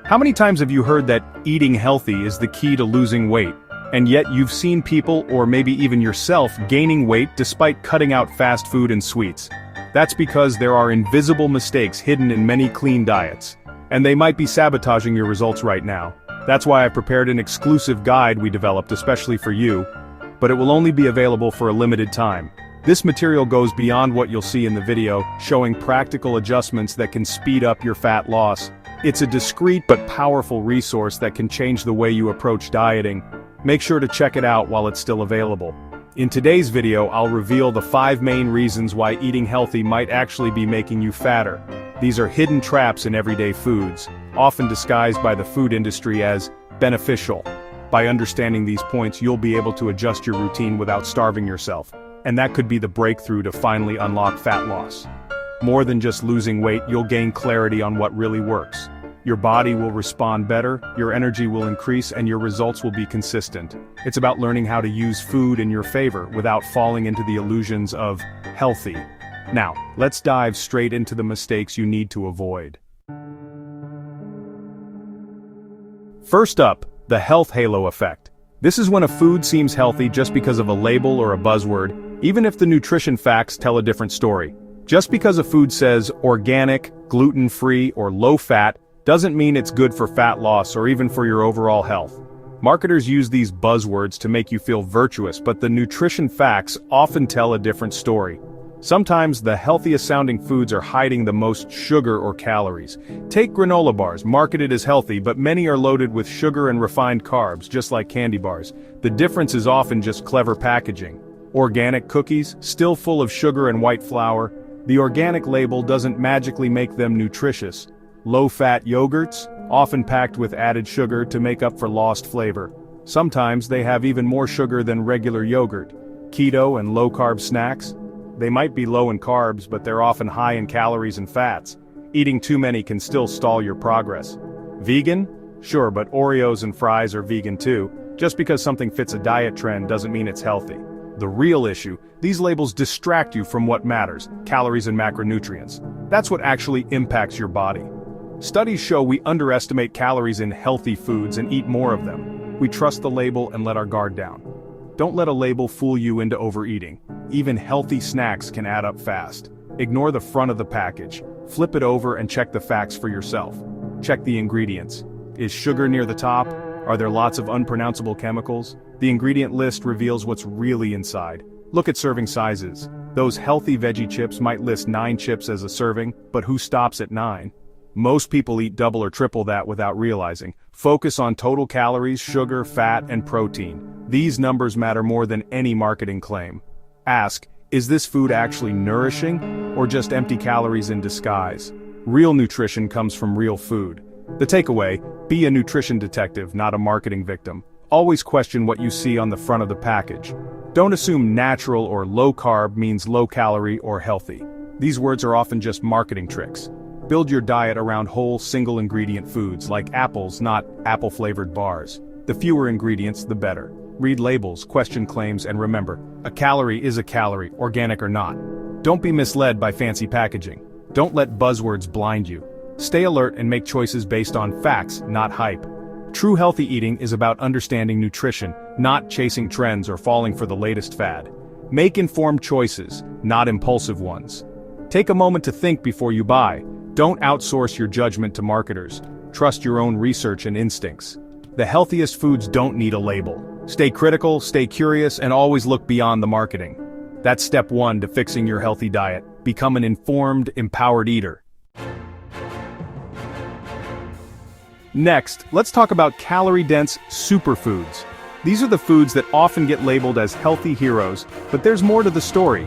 How many times have you heard that eating healthy is the key to losing weight, and yet you've seen people, or maybe even yourself, gaining weight despite cutting out fast food and sweets? That's because there are invisible mistakes hidden in many clean diets, and they might be sabotaging your results right now. That's why I prepared an exclusive guide we developed especially for you, but it will only be available for a limited time. This material goes beyond what you'll see in the video, showing practical adjustments that can speed up your fat loss. It's a discreet but powerful resource that can change the way you approach dieting. Make sure to check it out while it's still available. In today's video, I'll reveal the 5 main reasons why eating healthy might actually be making you fatter. These are hidden traps in everyday foods, often disguised by the food industry as beneficial. By understanding these points, you'll be able to adjust your routine without starving yourself. And that could be the breakthrough to finally unlock fat loss. More than just losing weight, you'll gain clarity on what really works. Your body will respond better, your energy will increase, and your results will be consistent. It's about learning how to use food in your favor without falling into the illusions of healthy. Now, let's dive straight into the mistakes you need to avoid. First up, the health halo effect. This is when a food seems healthy just because of a label or a buzzword, even if the nutrition facts tell a different story. Just because a food says organic, gluten-free, or low-fat, doesn't mean it's good for fat loss or even for your overall health. Marketers use these buzzwords to make you feel virtuous, but the nutrition facts often tell a different story. Sometimes the healthiest sounding foods are hiding the most sugar or calories. Take granola bars, marketed as healthy, but many are loaded with sugar and refined carbs, just like candy bars. The difference is often just clever packaging. Organic cookies, still full of sugar and white flour. The organic label doesn't magically make them nutritious. Low-fat yogurts, often packed with added sugar to make up for lost flavor. Sometimes they have even more sugar than regular yogurt. Keto and low-carb snacks, they might be low in carbs, but they're often high in calories and fats. Eating too many can still stall your progress. Vegan? Sure, but Oreos and fries are vegan too. Just because something fits a diet trend doesn't mean it's healthy. The real issue, these labels distract you from what matters, calories and macronutrients. That's what actually impacts your body. Studies show we underestimate calories in healthy foods and eat more of them. We trust the label and let our guard down. Don't let a label fool you into overeating. Even healthy snacks can add up fast. Ignore the front of the package. Flip it over and check the facts for yourself. Check the ingredients. Is sugar near the top? Are there lots of unpronounceable chemicals? The ingredient list reveals what's really inside. Look at serving sizes. Those healthy veggie chips might list 9 chips as a serving, but who stops at 9? Most people eat double or triple that without realizing. Focus on total calories, sugar, fat, and protein. These numbers matter more than any marketing claim. Ask, is this food actually nourishing, or just empty calories in disguise? Real nutrition comes from real food. The takeaway, be a nutrition detective, not a marketing victim. Always question what you see on the front of the package. Don't assume natural or low carb means low calorie or healthy. These words are often just marketing tricks. Build your diet around whole, single-ingredient foods like apples, not apple-flavored bars. The fewer ingredients, the better. Read labels, question claims, and remember, a calorie is a calorie, organic or not. Don't be misled by fancy packaging. Don't let buzzwords blind you. Stay alert and make choices based on facts, not hype. True healthy eating is about understanding nutrition, not chasing trends or falling for the latest fad. Make informed choices, not impulsive ones. Take a moment to think before you buy. Don't outsource your judgment to marketers. Trust your own research and instincts. The healthiest foods don't need a label. Stay critical, stay curious, and always look beyond the marketing. That's step 1 to fixing your healthy diet. Become an informed, empowered eater. Next, let's talk about calorie-dense superfoods. These are the foods that often get labeled as healthy heroes, but there's more to the story.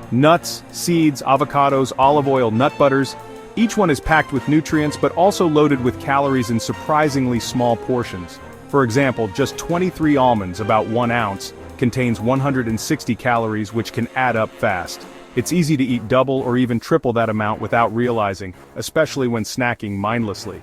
Nuts, seeds, avocados, olive oil, nut butters. Each one is packed with nutrients but also loaded with calories in surprisingly small portions. For example, just 23 almonds, about 1 ounce, contains 160 calories, which can add up fast. It's easy to eat double or even triple that amount without realizing, especially when snacking mindlessly.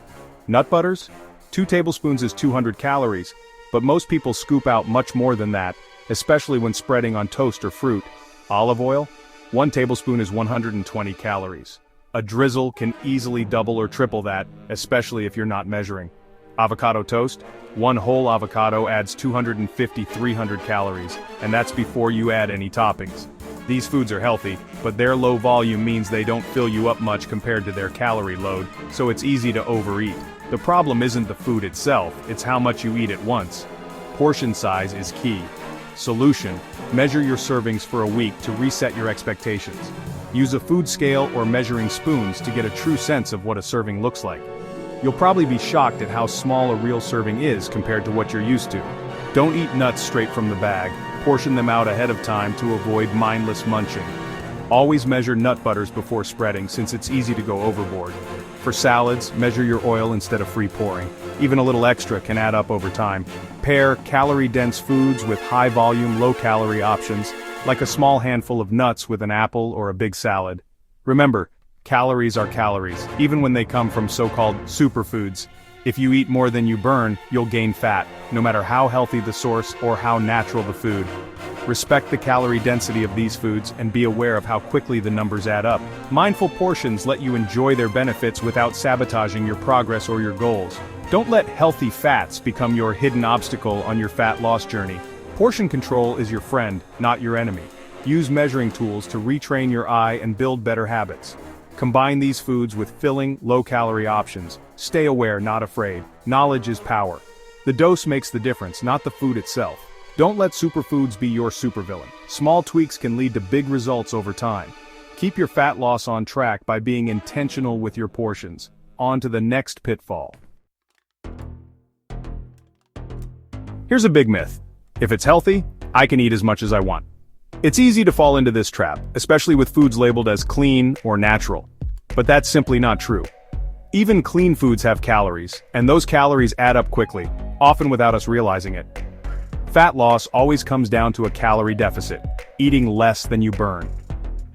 Nut butters? 2 tablespoons is 200 calories, but most people scoop out much more than that, especially when spreading on toast or fruit. Olive oil? 1 tablespoon is 120 calories. A drizzle can easily double or triple that, especially if you're not measuring. Avocado toast? One whole avocado adds 250-300 calories, and that's before you add any toppings. These foods are healthy, but their low volume means they don't fill you up much compared to their calorie load, so it's easy to overeat. The problem isn't the food itself, it's how much you eat at once. Portion size is key. Solution: measure your servings for a week to reset your expectations. Use a food scale or measuring spoons to get a true sense of what a serving looks like. You'll probably be shocked at how small a real serving is compared to what you're used to. Don't eat nuts straight from the bag, portion them out ahead of time to avoid mindless munching. Always measure nut butters before spreading since it's easy to go overboard. For salads, measure your oil instead of free pouring. Even a little extra can add up over time. Pair calorie-dense foods with high-volume, low-calorie options, like a small handful of nuts with an apple or a big salad. Remember, calories are calories, even when they come from so-called superfoods. If you eat more than you burn, you'll gain fat, no matter how healthy the source or how natural the food. Respect the calorie density of these foods and be aware of how quickly the numbers add up. Mindful portions let you enjoy their benefits without sabotaging your progress or your goals. Don't let healthy fats become your hidden obstacle on your fat loss journey. Portion control is your friend, not your enemy. Use measuring tools to retrain your eye and build better habits. Combine these foods with filling, low-calorie options. Stay aware, not afraid. Knowledge is power. The dose makes the difference, not the food itself. Don't let superfoods be your supervillain. Small tweaks can lead to big results over time. Keep your fat loss on track by being intentional with your portions. On to the next pitfall. Here's a big myth. If it's healthy, I can eat as much as I want. It's easy to fall into this trap, especially with foods labeled as clean or natural. But that's simply not true. Even clean foods have calories, and those calories add up quickly, often without us realizing it. Fat loss always comes down to a calorie deficit, eating less than you burn.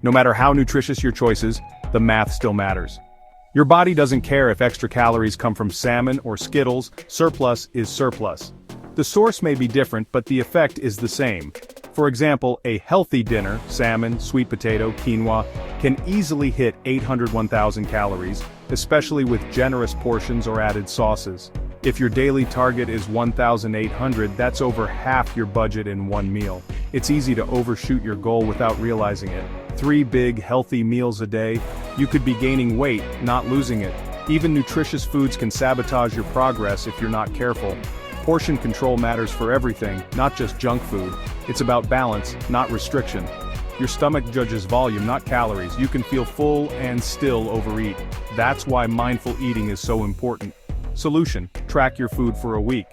No matter how nutritious your choices, the math still matters. Your body doesn't care if extra calories come from salmon or Skittles, surplus is surplus. The source may be different, but the effect is the same. For example, a healthy dinner, salmon, sweet potato, quinoa, can easily hit 800-1,000 calories, especially with generous portions or added sauces. If your daily target is 1,800, that's over half your budget in one meal. It's easy to overshoot your goal without realizing it. 3 big, healthy meals a day, you could be gaining weight, not losing it. Even nutritious foods can sabotage your progress if you're not careful. Portion control matters for everything, not just junk food. It's about balance, not restriction. Your stomach judges volume, not calories. You can feel full and still overeat. That's why mindful eating is so important. Solution: track your food for a week.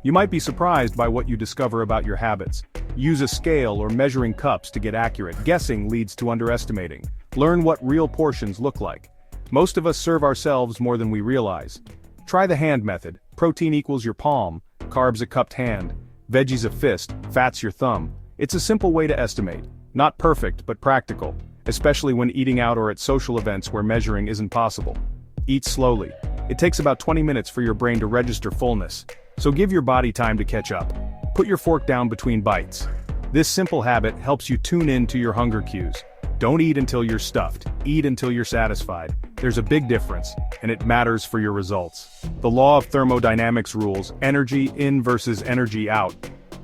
You might be surprised by what you discover about your habits. Use a scale or measuring cups to get accurate. Guessing leads to underestimating. Learn what real portions look like. Most of us serve ourselves more than we realize. Try the hand method. Protein equals your palm, carbs a cupped hand, veggies a fist, fats your thumb. It's a simple way to estimate. Not perfect, but practical, especially when eating out or at social events where measuring isn't possible. Eat slowly. It takes about 20 minutes for your brain to register fullness, so give your body time to catch up. Put your fork down between bites. This simple habit helps you tune in to your hunger cues. Don't eat until you're stuffed, eat until you're satisfied. There's a big difference, and it matters for your results. The law of thermodynamics rules: energy in versus energy out.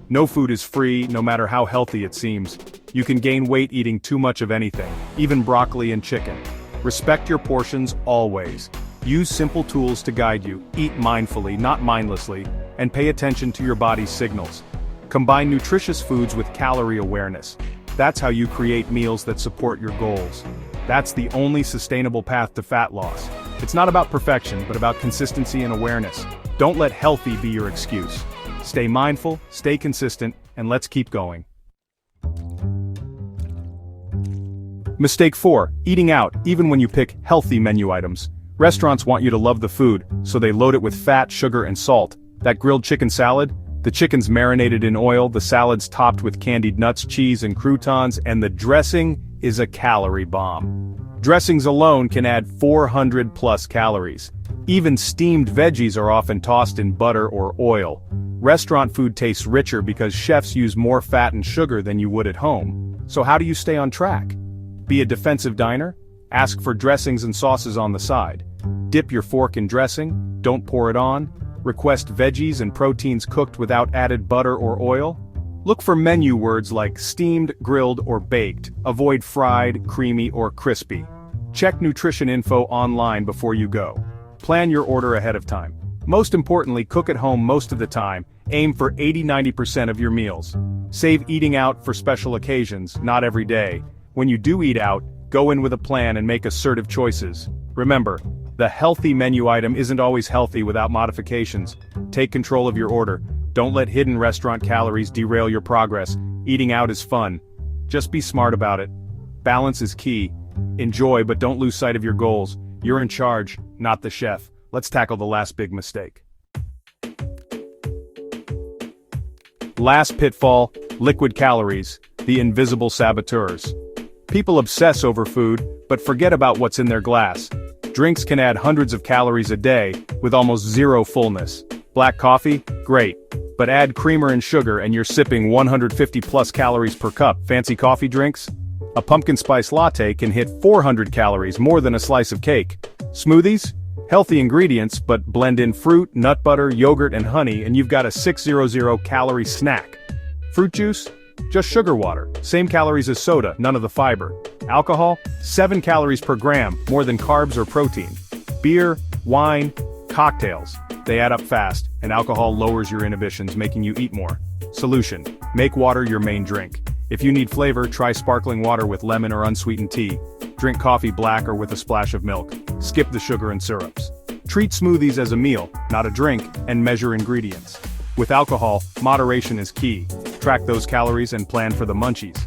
No food is free, no matter how healthy it seems. You can gain weight eating too much of anything, even broccoli and chicken. Respect your portions always. Use simple tools to guide you, eat mindfully, not mindlessly, and pay attention to your body's signals. Combine nutritious foods with calorie awareness. That's how you create meals that support your goals. That's the only sustainable path to fat loss. It's not about perfection, but about consistency and awareness. Don't let healthy be your excuse. Stay mindful, stay consistent, and let's keep going. Mistake 4. Eating out, even when you pick healthy menu items. Restaurants want you to love the food, so they load it with fat, sugar, and salt. That grilled chicken salad? The chicken's marinated in oil, the salad's topped with candied nuts, cheese, and croutons, and the dressing is a calorie bomb. Dressings alone can add 400 plus calories. Even steamed veggies are often tossed in butter or oil. Restaurant food tastes richer because chefs use more fat and sugar than you would at home. So how do you stay on track? Be a defensive diner? Ask for dressings and sauces on the side. Dip your fork in dressing, don't pour it on. Request veggies and proteins cooked without added butter or oil. Look for menu words like steamed, grilled, or baked. Avoid fried, creamy, or crispy. Check nutrition info online before you go. Plan your order ahead of time. Most importantly, cook at home most of the time. Aim for 80–90% of your meals. Save eating out for special occasions, not every day. When you do eat out, go in with a plan and make assertive choices. Remember, the healthy menu item isn't always healthy without modifications. Take control of your order. Don't let hidden restaurant calories derail your progress. Eating out is fun. Just be smart about it. Balance is key. Enjoy, but don't lose sight of your goals. You're in charge, not the chef. Let's tackle the last big mistake. Last pitfall, liquid calories, the invisible saboteurs. People obsess over food, but forget about what's in their glass. Drinks can add hundreds of calories a day, with almost zero fullness. Black coffee? Great. But add creamer and sugar and you're sipping 150+ calories per cup. Fancy coffee drinks? A pumpkin spice latte can hit 400 calories, more than a slice of cake. Smoothies? Healthy ingredients, but blend in fruit, nut butter, yogurt, and honey, and you've got a 600-calorie snack. Fruit juice? Just sugar water. Same calories as soda, none of the fiber. Alcohol? 7 calories per gram, more than carbs or protein. Beer, wine, cocktails. They add up fast, and alcohol lowers your inhibitions, making you eat more. Solution: make water your main drink. If you need flavor, try sparkling water with lemon or unsweetened tea. Drink coffee black or with a splash of milk. Skip the sugar and syrups. Treat smoothies as a meal, not a drink, and measure ingredients. With alcohol, moderation is key. Track those calories and plan for the munchies.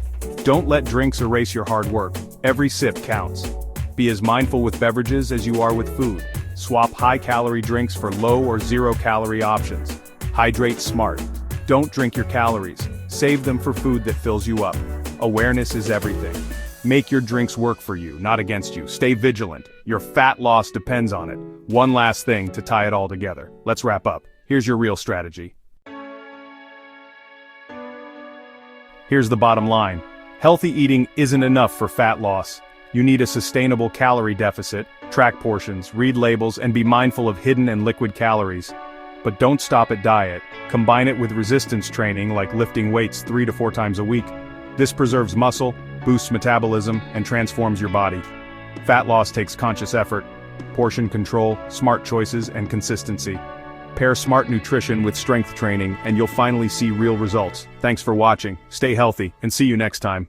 Don't let drinks erase your hard work. Every sip counts. Be as mindful with beverages as you are with food. Swap high-calorie drinks for low or zero-calorie options. Hydrate smart. Don't drink your calories. Save them for food that fills you up. Awareness is everything. Make your drinks work for you, not against you. Stay vigilant. Your fat loss depends on it. One last thing to tie it all together. Let's wrap up. Here's your real strategy. Here's the bottom line. Healthy eating isn't enough for fat loss. You need a sustainable calorie deficit, track portions, read labels, and be mindful of hidden and liquid calories. But don't stop at diet. Combine it with resistance training like lifting weights 3 to 4 times a week. This preserves muscle, boosts metabolism, and transforms your body. Fat loss takes conscious effort, portion control, smart choices, and consistency. Pair smart nutrition with strength training and you'll finally see real results. Thanks for watching, stay healthy, and see you next time.